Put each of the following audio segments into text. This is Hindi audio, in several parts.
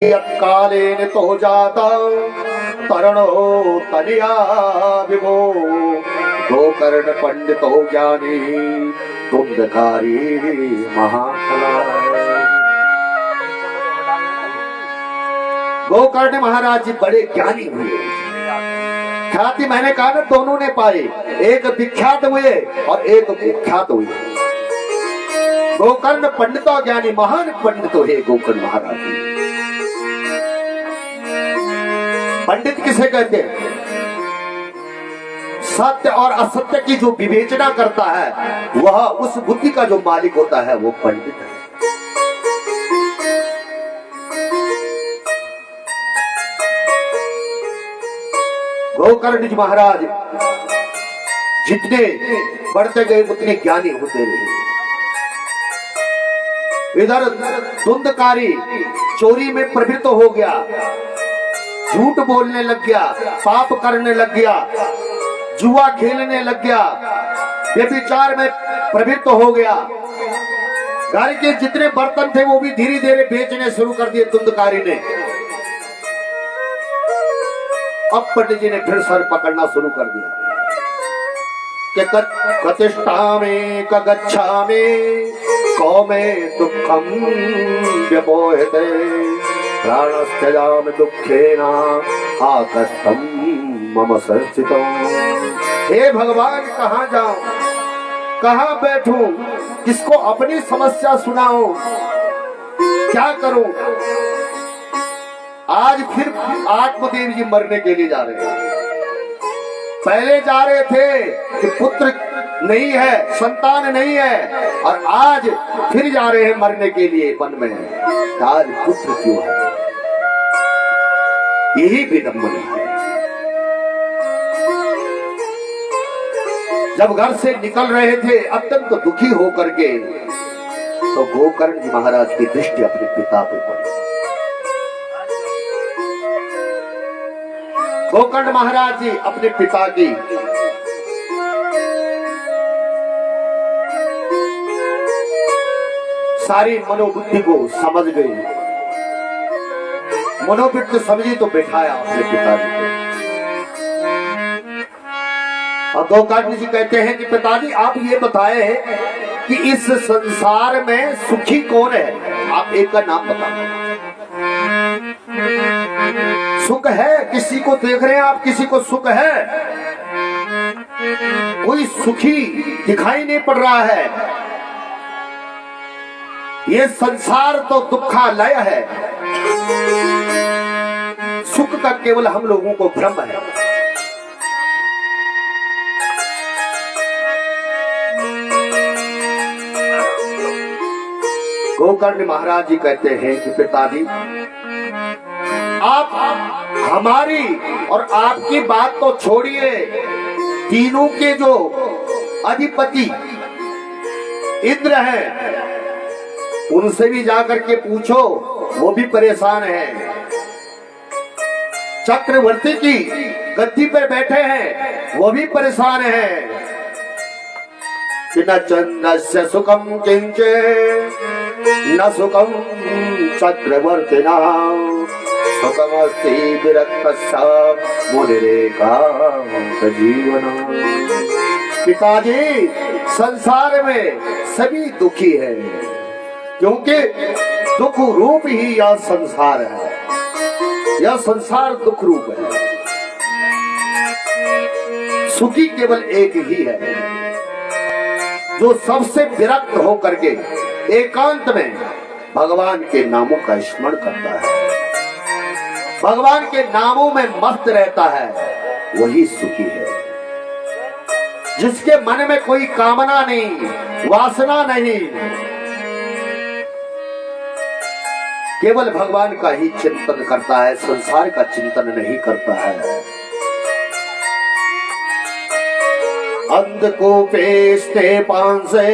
कालेन तो जाता तरणो तनिया विभो गोकर्ण पंडितो ज्ञानी तुंदकारी महाकला। गोकर्ण महाराज जी बड़े ज्ञानी हुए। ख्याति मैंने कहा ना दोनों ने पाए, एक विख्यात हुए और एक कुख्यात हुए। गोकर्ण पंडितो ज्ञानी महान पंडित है गोकर्ण महाराज जी। पंडित किसे कहते हैं? सत्य और असत्य की जो विवेचना करता है वह उस बुद्धि का जो मालिक होता है वो पंडित है। गोकर्ण जी महाराज जितने बढ़ते गए उतने ज्ञानी होते रहे। इधर धुंधकारी चोरी में प्रवृत्त हो गया, झूठ बोलने लग गया, पाप करने लग गया, जुआ खेलने लग गया, व्यभिचार में प्रवृत्त हो गया। घर के जितने बर्तन थे वो भी धीरे धीरे बेचने शुरू कर दिए धुंधकारी ने। अब पंडित जी ने फिर सर पकड़ना शुरू कर दिया कि कतिष्ठा में कगच्छा में कौमे दुखम व्यपोहते प्राणस्त्यजाम दुखेना आकष्टम मम संस्थितम। हे भगवान, कहाँ जाऊं, कहाँ बैठूं, किसको अपनी समस्या सुनाऊं, क्या करूं? आज फिर आत्मदेव जी मरने के लिए जा रहे हैं। पहले जा रहे थे कि पुत्र नहीं है, संतान नहीं है, और आज फिर जा रहे हैं मरने के लिए वन में। आज पुत्र क्यों है? यही विडंबना है। जब घर से निकल रहे थे अत्यंत दुखी होकर के, तो गोकर्ण जी महाराज की दृष्टि अपने पिता पे पड़ी। गोकर्ण महाराज जी अपने पिता की सारी मनोबुद्धि को समझ गई। मनोवृत्ति समझी तो बैठाया अपने पिताजी को। और गोकर्ण जी कहते हैं कि पिताजी आप ये बताए कि इस संसार में सुखी कौन है? आप एक का नाम बताओ। सुख है? किसी को देख रहे हैं आप, किसी को सुख है? कोई सुखी दिखाई नहीं पड़ रहा है। ये संसार तो दुखालय है। सुख का केवल हम लोगों को भ्रम है। गोकर्ण महाराज जी कहते हैं कि पिताजी आप हमारी और आपकी बात तो छोड़िए, तीनों के जो अधिपति इंद्र हैं उनसे भी जाकर के पूछो, वो भी परेशान हैं। चक्रवर्ती की गद्दी पर बैठे हैं, वो भी परेशान हैं। कि न चंद्रस्य सुखम किंचे न सुखम चक्रवर्तिना सुखमस्ति विरक्तस्य मुनिरेकांत जीवनम्। पिताजी, संसार में सभी दुखी है, क्योंकि दुख रूप ही यह संसार है। यह संसार दुख रूप है। सुखी केवल एक ही है, जो सबसे विरक्त होकर के एकांत में भगवान के नामों का स्मरण करता है, भगवान के नामों में मस्त रहता है, वही सुखी है। जिसके मन में कोई कामना नहीं, वासना नहीं, केवल भगवान का ही चिंतन करता है, संसार का चिंतन नहीं करता है। अंधकूपे पांसे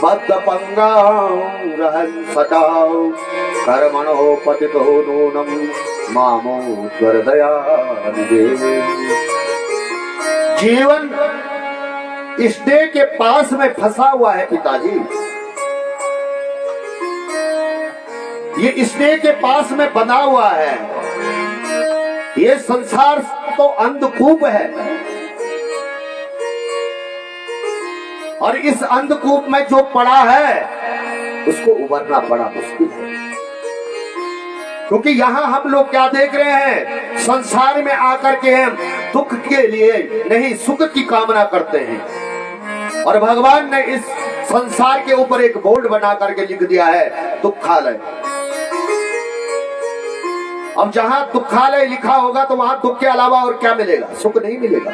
बद्ध पंगां रहन सटाओ कर्मणो पतितो नूनम मामो द्वरदया जीवन इस देह के पास में फंसा हुआ है पिताजी। ये स्नेह के पास में बंधा हुआ है। ये संसार तो अंधकूप है और इस अंधकूप में जो पड़ा है उसको उबरना बड़ा मुश्किल है। क्योंकि यहाँ हम लोग क्या देख रहे हैं, संसार में आकर के हम दुख के लिए नहीं सुख की कामना करते हैं। और भगवान ने इस संसार के ऊपर एक बोर्ड बना करके लिख दिया है दुखालय। अब जहां दुखालय लिखा होगा तो वहां दुख के अलावा और क्या मिलेगा, सुख नहीं मिलेगा।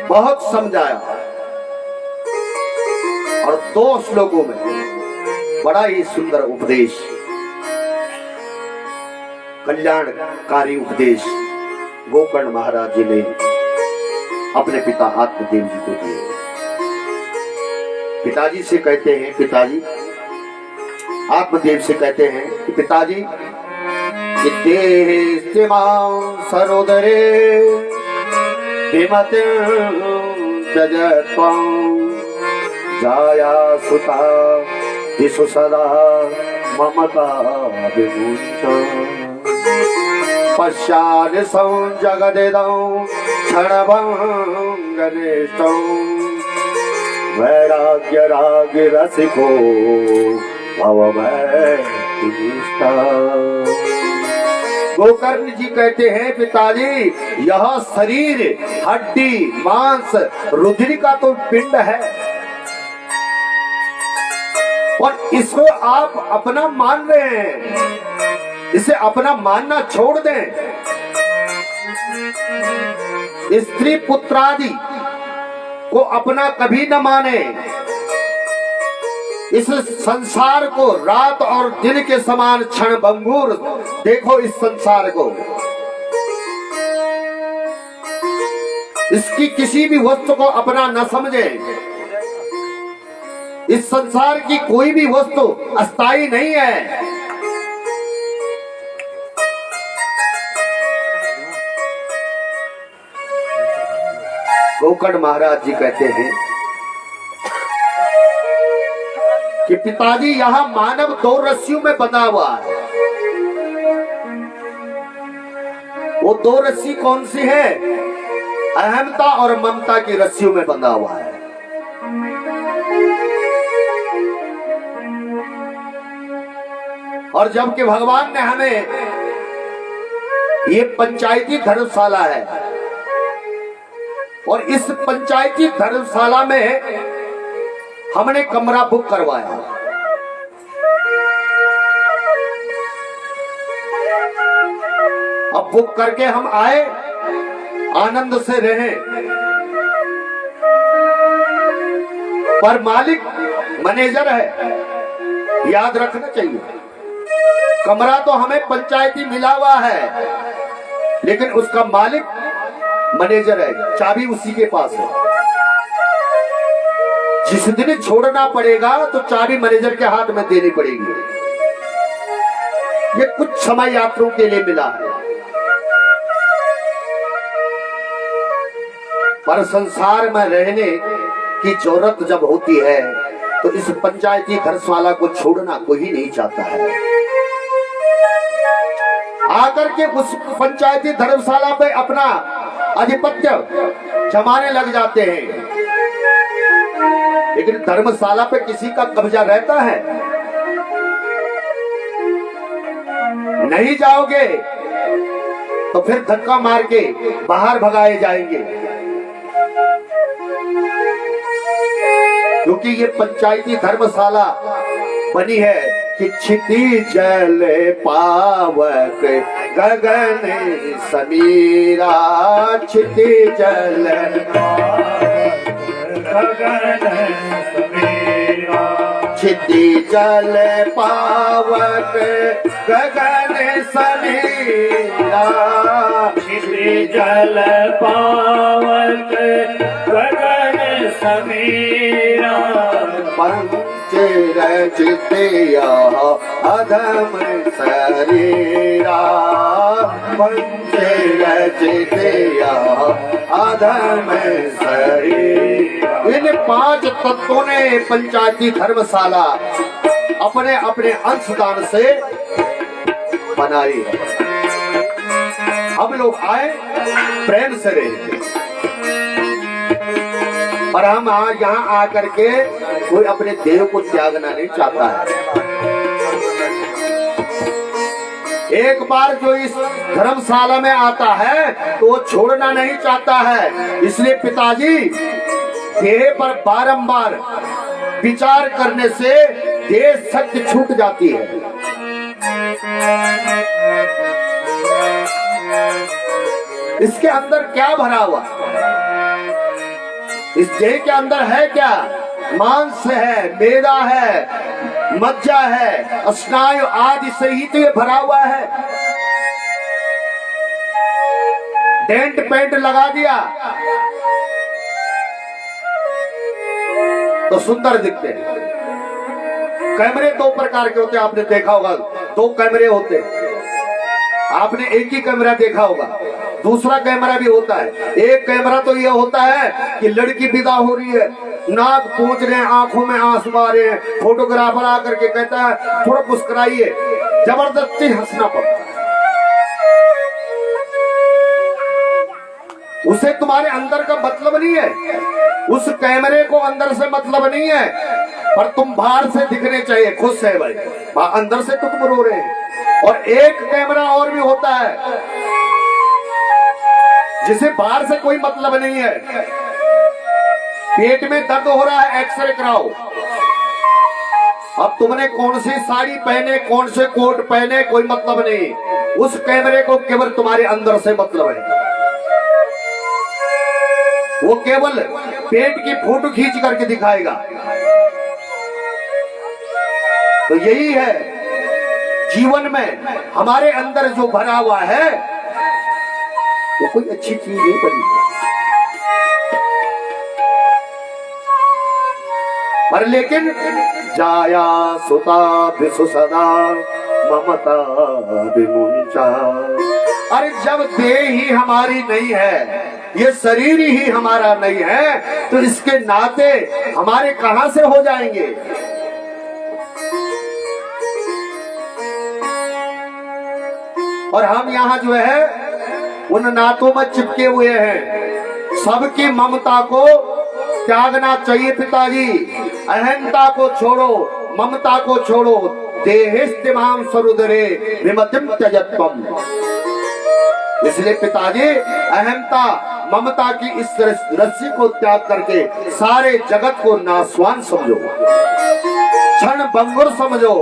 बहुत समझाया और 2 श्लोकों में बड़ा ही सुंदर उपदेश, कल्याणकारी उपदेश गोकर्ण महाराज जी ने अपने पिता आत्मदेव जी को दिए। पिताजी से कहते हैं, पिताजी आत्मदेव से कहते हैं कि पिताजी सरोदरे जाया सुता दिशु सदा ममता विमुच पश्चाद जगदेदं क्षणभंगनिष्ठौ वैराग्य राग रसिको गोकर्ण जी कहते हैं पिताजी यह शरीर हड्डी मांस रुधिर का तो पिंड है और इसको आप अपना मान रहे हैं। इसे अपना मानना छोड़ दें। स्त्री पुत्रादि को अपना कभी न माने। इस संसार को रात और दिन के समान क्षण भंगुर देखो। इस संसार को, इसकी किसी भी वस्तु को अपना न समझे। इस संसार की कोई भी वस्तु अस्थायी नहीं है। गोकर्ण महाराज जी कहते हैं कि पिताजी यहाँ मानव 2 रस्सियों में बंधा हुआ है। वो 2 रस्सी कौन सी है? अहमता और ममता की रस्सियों में बंधा हुआ है। और जबकि भगवान ने हमें, ये पंचायती धर्मशाला है और इस पंचायती धर्मशाला में हमने कमरा बुक करवाया। अब बुक करके हम आए, आनंद से रहे, पर मालिक मैनेजर है, याद रखना चाहिए। कमरा तो हमें पंचायती मिला हुआ है, लेकिन उसका मालिक मैनेजर है, चाबी उसी के पास है। जिस दिन छोड़ना पड़ेगा तो चाबी मैनेजर के हाथ में देनी पड़ेगी। ये कुछ समय यात्रियों के लिए मिला है, पर संसार में रहने की जरूरत जब होती है तो इस पंचायती धर्मशाला को छोड़ना कोई नहीं चाहता है। आकर के उस पंचायती धर्मशाला पे अपना आधिपत्य जमाने लग जाते हैं, लेकिन धर्मशाला पे किसी का कब्जा रहता है? नहीं जाओगे तो फिर धक्का मार के बाहर भगाए जाएंगे, क्योंकि ये पंचायती धर्मशाला बनी है कि क्षिति जल पावक गगन समीरा। क्षिति जल क्षिति जल पावक गगन समीरा। क्षिति जल पावक गगन समीरा। पंच रचिते अधम शरीरा, पंच रचिते अधम शरीरा। इन 5 तत्वों ने पंचायती धर्मशाला अपने अपने अंशदान से बनाई है। हम लोग आए प्रेम से रहे, पर हम यहाँ आकर के कोई अपने देह को त्यागना नहीं चाहता है। एक बार जो इस धर्मशाला में आता है तो वो छोड़ना नहीं चाहता है। इसलिए पिताजी, देह पर बारंबार विचार करने से देह शक्ति छूट जाती है। इसके अंदर क्या भरा हुआ? इस देह के अंदर है क्या? मांस है, मेदा है, मज्जा है, स्नायु आदि से ही तो ये भरा हुआ है। डेंट पेंट लगा दिया तो सुंदर दिखते हैं। कैमरे 2 प्रकार के होते हैं, आपने देखा होगा। 2 कैमरे होते हैं। आपने एक ही कैमरा देखा होगा, दूसरा कैमरा भी होता है। एक कैमरा तो यह होता है कि लड़की विदा हो रही है, नाक पूंछ रहे हैं, आंखों में आंसू आ रहे हैं, फोटोग्राफर आकर के कहता है थोड़ा मुस्कुराइए, जबरदस्ती हंसना पड़ता है। उसे तुम्हारे अंदर का मतलब नहीं है, उस कैमरे को अंदर से मतलब नहीं है, पर तुम बाहर से दिखने चाहिए खुश है भाई, अंदर से तो तुम रो रहे हैं। और एक कैमरा और भी होता है जिसे बाहर से कोई मतलब नहीं है। पेट में दर्द हो रहा है, एक्सरे कराओ। अब तुमने कौन सी साड़ी पहने, कौन से कोट पहने, कोई मतलब नहीं। उस कैमरे को केवल तुम्हारे अंदर से मतलब है। वो केवल पेट की फोटो खींच करके दिखाएगा। तो यही है जीवन में हमारे अंदर जो भरा हुआ है वो कोई अच्छी चीज नहीं बनी है, पर लेकिन जाया सुता विसु सदा ममता विमुंचा। अरे जब देह ही हमारी नहीं है, ये शरीर ही हमारा नहीं है, तो इसके नाते हमारे कहां से हो जाएंगे? और हम यहाँ जो है उन नातों में चिपके हुए हैं। सबकी ममता को त्यागना चाहिए पिताजी। अहंता को छोड़ो, ममता को छोड़ो। देहिस्तिमाम सरुदरे विमतिम त्यजत्वम। इसलिए पिताजी, अहंता ममता की इस रस्सी को त्याग करके सारे जगत को नासवान समझो, क्षण भंगुर समझो।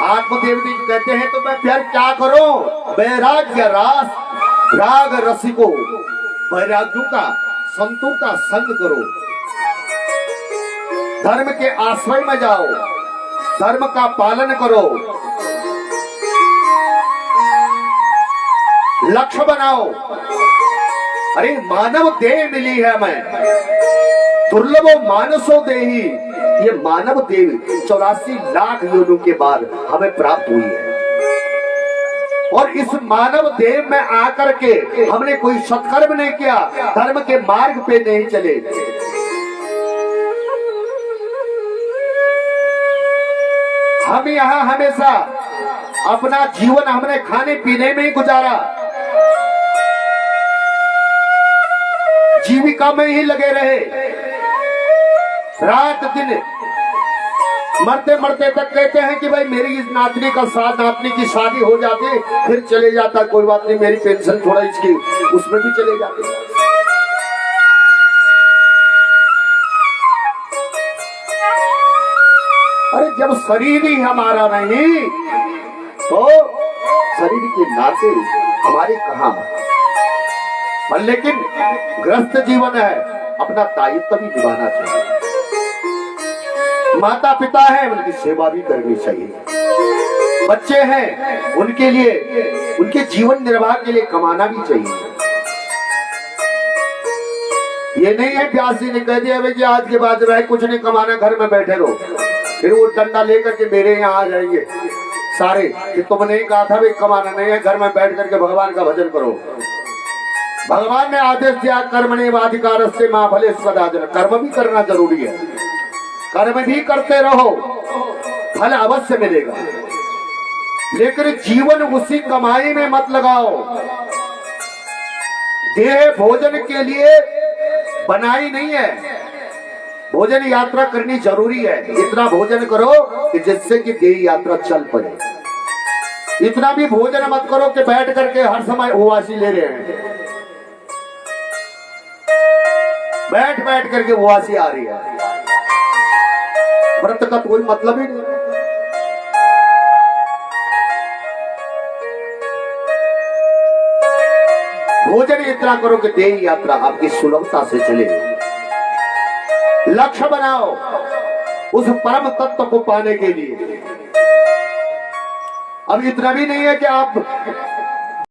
आत्मदेव जी कहते हैं तो मैं फिर क्या करूं? वैराग्य रास राग रसिको, वैराग्यों का, संतों का संग करो। धर्म के आश्रय में जाओ, धर्म का पालन करो, लक्ष्य बनाओ। अरे मानव देह मिली है मैं, दुर्लभो मानसो देही। ये मानव देह 84 लाख योनियों के बाद हमें प्राप्त हुई है। और इस मानव देह में आकर के हमने कोई सत्कर्म नहीं किया, धर्म के मार्ग पे नहीं चले। हम यहाँ हमेशा अपना जीवन हमने खाने पीने में ही गुजारा, जीविका में ही लगे रहे, रात दिन। मरते मरते तक कहते हैं कि भाई मेरी इस नातनी का साथ, नातनी की शादी हो जाती, फिर चले जाता, कोई बात नहीं, मेरी पेंशन थोड़ा इसकी उसमें भी चले जाते। अरे जब शरीर ही हमारा नहीं तो शरीर के नाते हमारे कहां? पर लेकिन ग्रस्त जीवन है, अपना दायित्व भी निभाना चाहिए। माता पिता है, उनकी सेवा भी करनी चाहिए। बच्चे हैं, उनके लिए, उनके जीवन निर्वाह के लिए कमाना भी चाहिए। ये नहीं है व्यास जी ने कह दिया भाई कि आज के बाद रहे कुछ नहीं कमाना, घर में बैठे रहो, फिर वो डंडा लेकर के मेरे यहाँ आ जाएंगे सारे कि तुमने ही कहा था भाई कमाना नहीं है, घर में बैठ करके भगवान का भजन करो। भगवान ने आदेश दिया कर्मणि वाधिकार से मां फले स्वदाजन, कर्म भी करना जरूरी है, कर्म भी करते रहो, फल अवश्य मिलेगा, लेकिन जीवन उसी कमाई में मत लगाओ। देह भोजन के लिए बनाई नहीं है, भोजन यात्रा करनी जरूरी है। इतना भोजन करो कि जिससे कि देह यात्रा चल पड़े। इतना भी भोजन मत करो कि बैठ करके हर समय उपवासी ले रहे हैं, बैठ बैठ करके उपवासी आ रही है, व्रत का कोई मतलब ही नहीं। भोजन इतना करो कि देह यात्रा आपकी सुलभता से चले। लक्ष्य बनाओ उस परम तत्व को पाने के लिए। अब इतना भी नहीं है कि आप